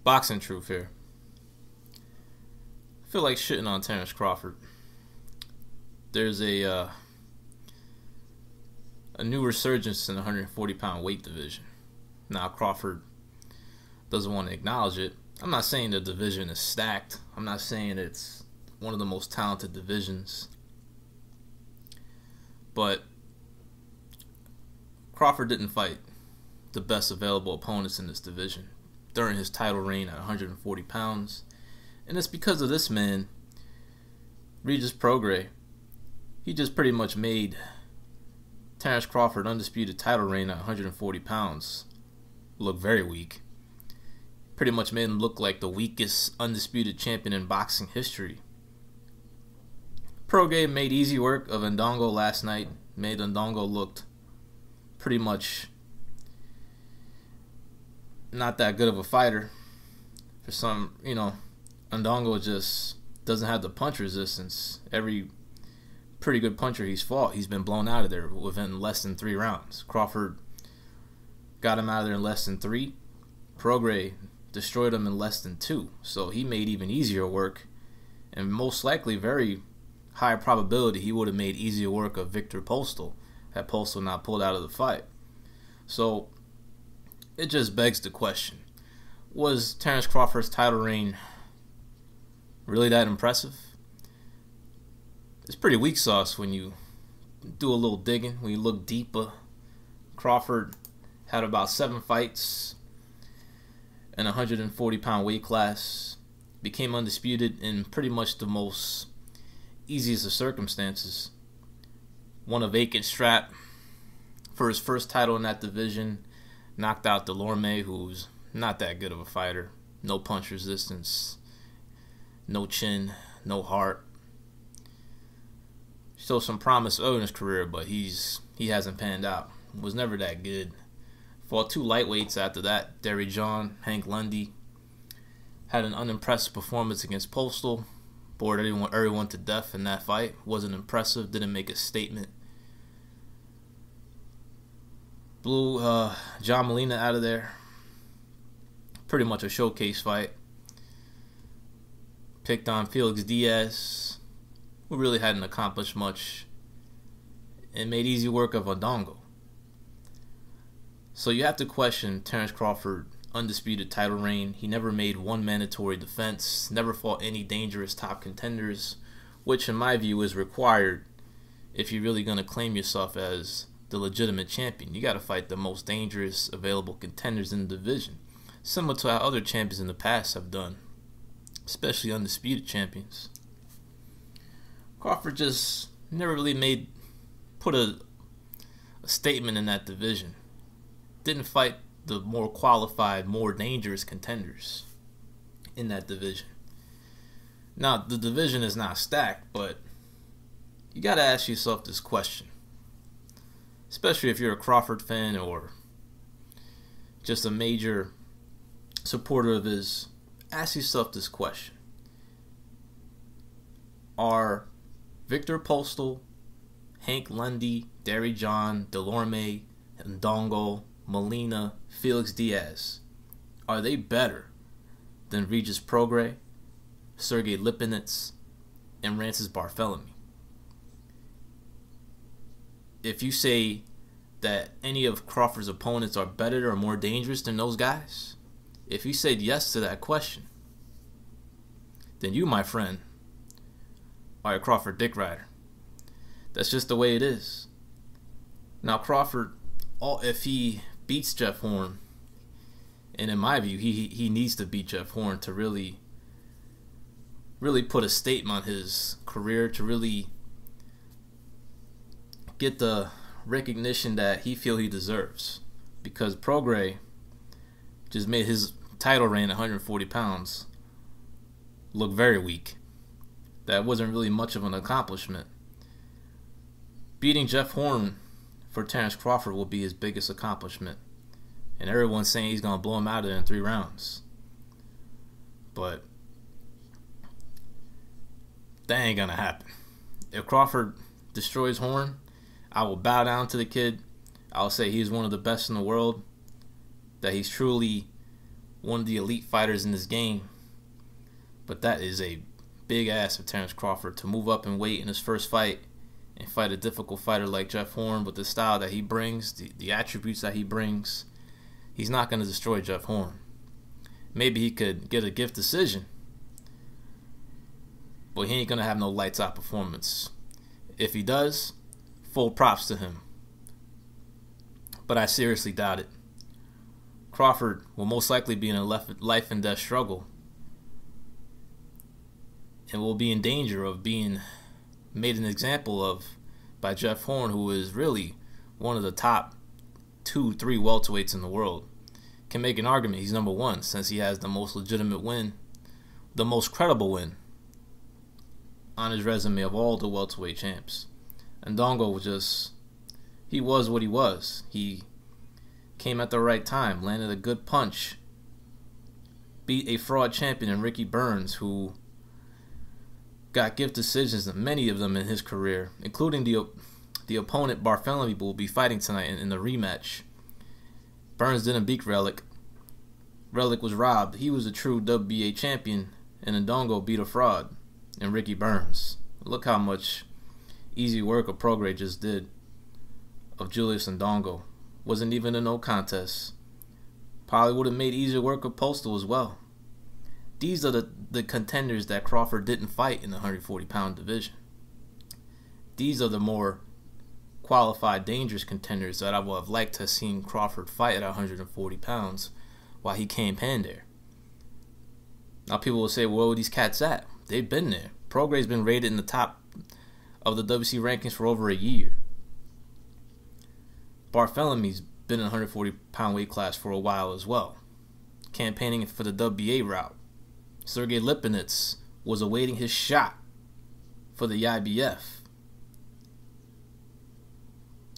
Boxing truth here. I feel like shitting on Terence Crawford. There's a new resurgence in the 140-pound weight division. Now, Crawford doesn't want to acknowledge it. I'm not saying the division is stacked. I'm not saying it's one of the most talented divisions. But Crawford didn't fight the best available opponents in this division during his title reign at 140 pounds. And it's because of this man, Regis Prograis. He just pretty much made Terence Crawford's undisputed title reign at 140 pounds look very weak. Pretty much made him look like the weakest undisputed champion in boxing history. Prograis made easy work of Ndongo last night. Made Ndongo look pretty much not that good of a fighter. For some, Ndongo just doesn't have the punch resistance. Every pretty good puncher he's fought, he's been blown out of there within less than 3 rounds. Crawford got him out of there in less than 3. Prograis destroyed him in less than 2. So he made even easier work, and most likely very high probability he would have made easier work of Victor Postol had Postol not pulled out of the fight. So it just begs the question, was Terence Crawford's title reign really that impressive? It's pretty weak sauce when you do a little digging, when you look deeper. Crawford had about 7 fights in a 140-pound weight class, became undisputed in pretty much the most easiest of circumstances. Won a vacant strap for his first title in that division, knocked out Delorme, who's not that good of a fighter. No punch resistance, no chin, no heart. Showed some promise early in his career, but he hasn't panned out. Was never that good. Fought 2 lightweights after that. Derry John, Hank Lundy. Had an unimpressive performance against Postol. Bored everyone to death in that fight. Wasn't impressive. Didn't make a statement. Blew John Molina out of there. Pretty much a showcase fight. Picked on Felix Diaz, who really hadn't accomplished much, and made easy work of Ndongo. So you have to question Terence Crawford's undisputed title reign. He never made one mandatory defense, never fought any dangerous top contenders, which in my view is required if you're really going to claim yourself as the legitimate champion. You got to fight the most dangerous available contenders in the division, similar to how other champions in the past have done, especially undisputed champions. Crawford just never really put a statement in that division. Didn't fight the more qualified, more dangerous contenders in that division. Now, the division is not stacked, but you got to ask yourself this question, especially if you're a Crawford fan or just a major supporter of his. Ask yourself this question: are Victor Postol, Hank Lundy, Derry John, Delorme, Ndongo, Molina, Felix Diaz, are they better than Regis Prograis, Sergey Lipinets, and Rances Barthélemy? If you say that any of Crawford's opponents are better or more dangerous than those guys, if you said yes to that question, then you, my friend, are a Crawford dick rider. That's just the way it is. Now, Crawford, if he beats Jeff Horn, and in my view, he needs to beat Jeff Horn to really put a statement on his career, to really get the recognition that he feels he deserves. Because Prograis just made his title reign at 140 pounds look very weak. That wasn't really much of an accomplishment. Beating Jeff Horn for Terence Crawford will be his biggest accomplishment. And everyone's saying he's going to blow him out of there in 3 rounds. But that ain't going to happen. If Crawford destroys Horn, I will bow down to the kid. I will say he's one of the best in the world, that he's truly one of the elite fighters in this game. But that is a big ass of Terence Crawford to move up in weight in his first fight and fight a difficult fighter like Jeff Horn with the style that he brings, the attributes that he brings. He's not going to destroy Jeff Horn. Maybe he could get a gift decision, but he ain't going to have no lights out performance. If he does, full props to him. But I seriously doubt it. Crawford will most likely be in a life and death struggle and will be in danger of being made an example of by Jeff Horn, who is really one of the top 2-3 welterweights in the world. Can make an argument he's number one since he has the most legitimate win, the most credible win on his resume of all the welterweight champs. And Ndongo he was what he was. He came at the right time, landed a good punch, beat a fraud champion in Ricky Burns, who got gift decisions, many of them in his career, including the opponent Barthélemy will be fighting tonight in the rematch. Burns didn't beat Relic. Relic was robbed. He was a true WBA champion, and Ndongo beat a fraud in Ricky Burns. Look how much easy work a Prograis just did of Julius Ndongo. Wasn't even a no contest. Probably would have made easier work of Postal as well. These are the contenders that Crawford didn't fight in the 140-pound division. These are the more qualified, dangerous contenders that I would have liked to have seen Crawford fight at 140 pounds while he campaigned there. Now people will say, well, where are these cats at? They've been there. Prograis's been rated in the top of the WC rankings for over a year. Barthélemy's been in the 140-pound weight class for a while as well, campaigning for the WBA route. Sergey Lipinets was awaiting his shot for the IBF,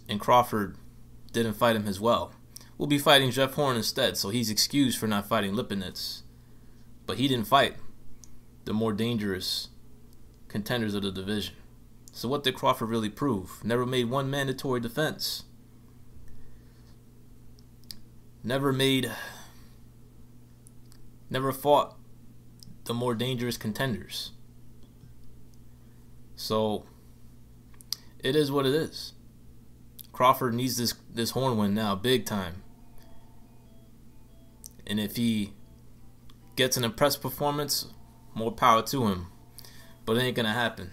and Crawford didn't fight him as well. We'll be fighting Jeff Horn instead, so he's excused for not fighting Lipinets. But he didn't fight the more dangerous contenders of the division. So what did Crawford really prove? Never made one mandatory defense. Never fought the more dangerous contenders. So it is what it is. Crawford needs this Horn win now, big time. And if he gets an impressive performance, more power to him. But it ain't gonna happen.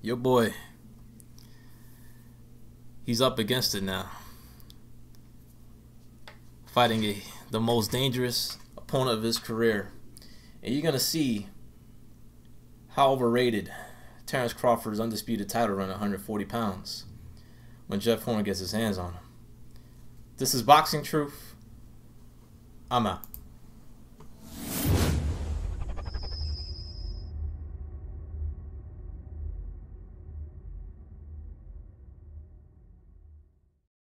Your boy, he's up against it now, fighting the most dangerous opponent of his career. And you're gonna see how overrated Terence Crawford's undisputed title run at 140 pounds when Jeff Horn gets his hands on him. This is Boxing Truth. I'm out.